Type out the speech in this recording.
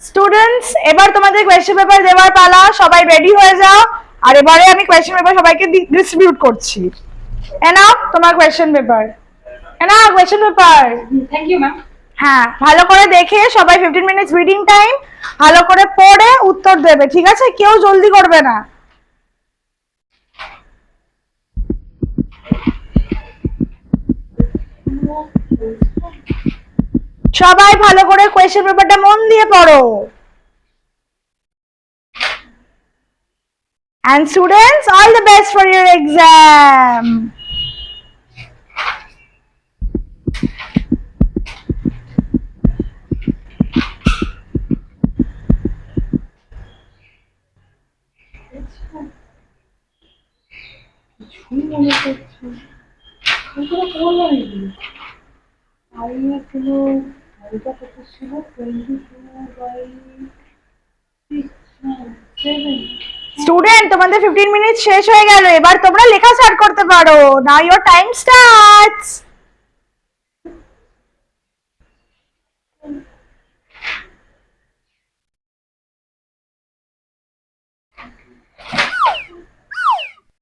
Students, এবার তোমাদের question paper দেওয়ার পালা, সবাই রেডি হয়ে যাও। আর এবারে আমি কোয়েশ্চেন পেপার সবাইকে ডিস্ট্রিবিউট করছি। এনাও তোমার কোয়েশ্চেন পেপার, এনাও question paper. Thank you ma'am. হ্যাঁ, ভালো করে দেখে সবাই 15 মিনিটস রিডিং টাইম, ভালো করে পড়ে উত্তর দেবে, ঠিক আছে? কেউ জলদি করবে না। সবাই ভালো করে কোয়েশ্চেন পেপারটা মন দিয়ে পড়ো। And students, all the best for your exam. Student, তোমাদের 15 মিনিট শেষ হয়ে গেল, এবার তোমরা লেখা স্টার্ট করতে পারো। নাও ইওর টাইম স্টার্টস।